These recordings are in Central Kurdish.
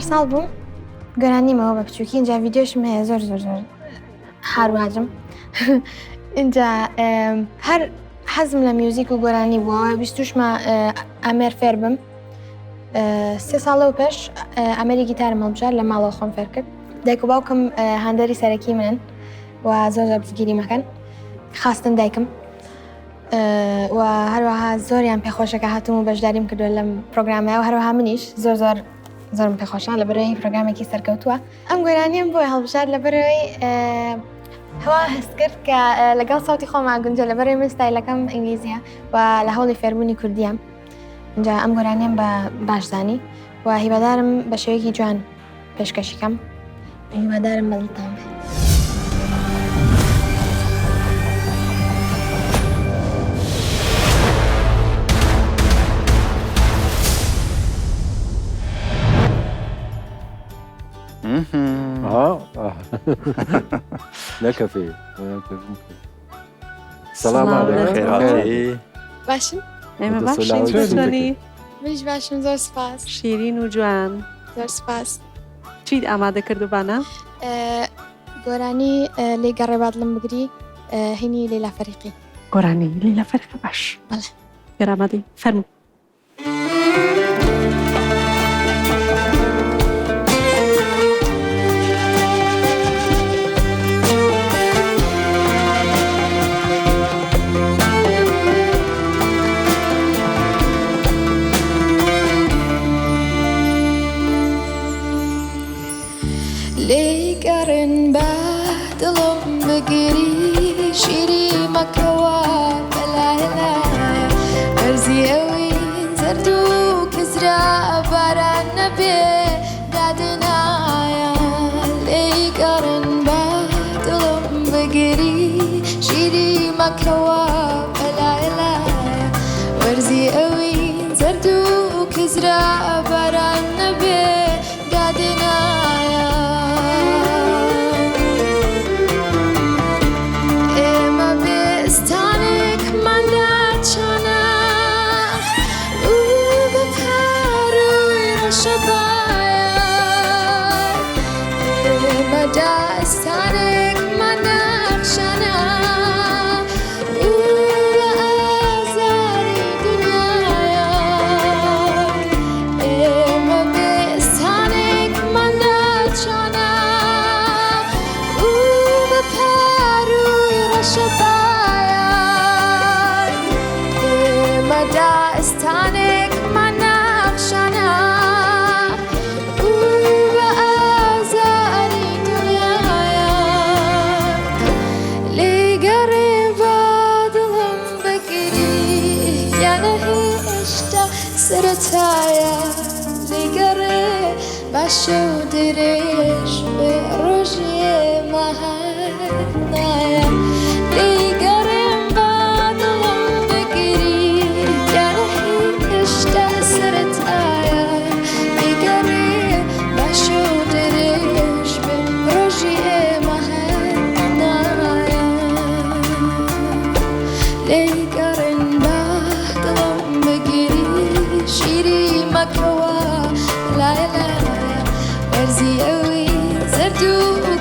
ساڵ بووم گۆرانیمەوە بە بچووکی اینجا ڤیدیۆشم هەیە زۆر هاروواجم اینجا هەر حەزم لە میوزیک و گۆرانی بووە بیستوشمە ئەمێر فێر بم 3 ساڵە و پێش ئەمەری گیتارم هەڵبژار لە ماڵەوە خۆم فێر کرد دایک و باوکم هەندەری سەرەکی منن و زۆر پزگیری مەکەن خاستن دایکم و هەروەها زۆریان پێخۆشەکە هاتووم و بەشداریم کردووە لەم پرۆگرامەیە و هەروەها منیش زۆرم پێخۆشە لەبەرەوەی پرۆگرامێکی سەرکەوتووە ئەم گۆرانیم بۆی هەڵبژار لەبەرەوەی هەوا هەست کرد کە لەگەڵ ساوتی خۆما گونجە لەبەرەوەی من ستایلەکەم ئینگلیزیە و لە هەوڵی فێربوونی کوردیام اینجا ئەم گۆرانیم بە باشزانی و هیوادارم بە شێوەیەکی جوان پێشکەشیکەم هیوادارم بەڵتان بێت. لك في السلام عليكم. باشن؟ ئێمە باشین چۆنی؟ منیش باشم زۆر سپاس. شیرین و جوان. زۆر سپاس. چیت ئامادە کردوبانە؟ گۆرانی لێ گەڕێبادڵم بگری هینی لێلا فەریقی. گۆرانی لێلا فەریقی باش. بەڵێ. گەرامەدی فەرموو. لێگەڕن بە دڵم بگری شیری مەکەوە بەلایە وەرزی ئەوی زەرد و کزرا باران نەبێ دادنایە لێگەڕن بە دڵم بگری شیری مەکەوە بەلایە وەرزی ئەوی زەرد و کزرا باران نەبێ دادنایە داستانك ما نخشنا وآزاري دنيايا إما بستانك ما نخشنا وبباروي رشبايا إما داستانك ما نخشنا سرتايا لقري باشو دريش بروجي مهنايا لقري بادلم بقري يا رحي اشتا سرتايا لقري باشو دريش بروجي مهنايا لقري بادلم بقري شیری مەکەوە لایە وەرزی ئەوی زەرد و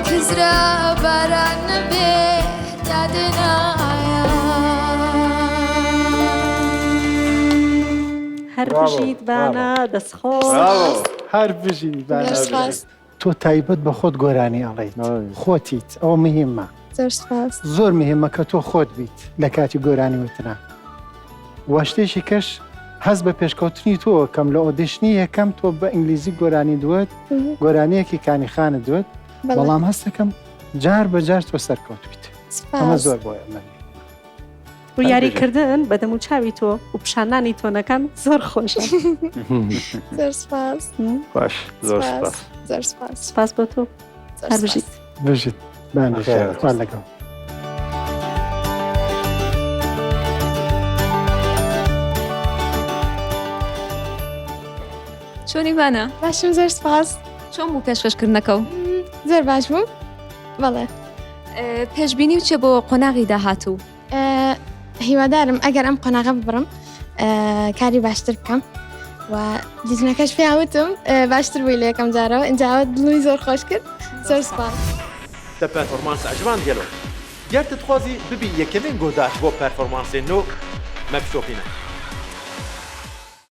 کزرا باران نەبێ دادنایە هەر بژیت بانە دەستخۆش هەر بژی بانە تۆ تایبەت بە خۆت گۆرانی ئەڵێیت خۆتیت ئەوە مهمە زۆر سپاس زۆر مهمە کە تۆ خۆت بیت لە کاتی گۆرانی وتنا واشتێکی کەش هەز بە پێشکەوتنی تۆ کەم لە ئۆدیشنی یەکەم تۆ بە ئینگلیزی گۆرانی دوت گۆرانیەکی کانیخانە دوت بەڵام هەستەکەم جار بەجار تۆ سەرکەوت بیت ئەمە زۆر بۆ ئەمە و یاریکردن بەدەم و چاوی تۆ و پیشانانی تۆنەکان زۆر خۆشە زۆر سپاس باش زۆر سپاس زۆر سپاس سپاس بۆ تۆ هەر بژیت بژیت بانەخێر لەگەڵ چۆنی بانە؟ باشم زۆر سپاس چۆن بوو پێشکەشکردنەکە و؟ زۆر باش بوو؟ بەڵێ پێشبینی و چێ بۆ قۆناغی داهاتوو؟ هیوادارم ئەگەر ئەم قۆناغە ببڕم کاری باشتر بکەم و دیتونەکەش پێیاوتم باشتر بووی لە یەکەم جارەوە ئینجاوە دڵی زۆر خۆش کرد زۆر سپاس. تا پرفۆرمانس عجبان گەلۆ گەر تتخوازی ببی یەکەمین گۆداش بۆ پەرفۆرمانسێ نۆ مەبشۆپینە